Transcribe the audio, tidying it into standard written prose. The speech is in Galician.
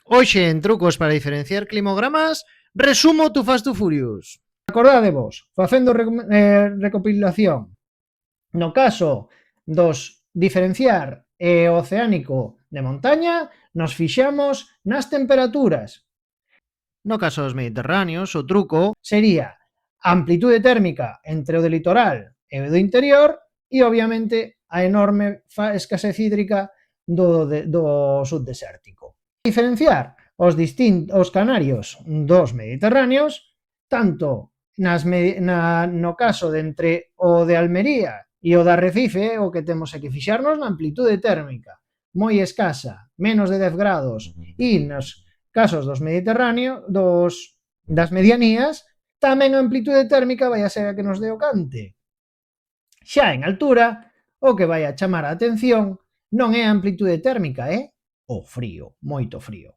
Hoxe en Trucos para diferenciar climogramas, resumo tu Fast to Furious. Acordádevos, facendo recopilación, no caso dos diferenciar oceánico de montaña, nos fixamos nas temperaturas. No caso dos mediterráneos, o truco sería amplitude térmica entre o de litoral e o do interior e, obviamente, a enorme escasez hídrica do subdesértico. Diferenciar os canarios dos mediterráneos, tanto no caso de entre o de Almería e o de Arrecife, o que temos é que fixarnos na amplitude térmica moi escasa, menos de 10 grados, e nos casos dos mediterráneos, das medianías, tamén a amplitude térmica vai a ser a que nos dé o cante. Xa en altura, o que vai a chamar a atención non é a amplitude térmica, é o frío, moito frío.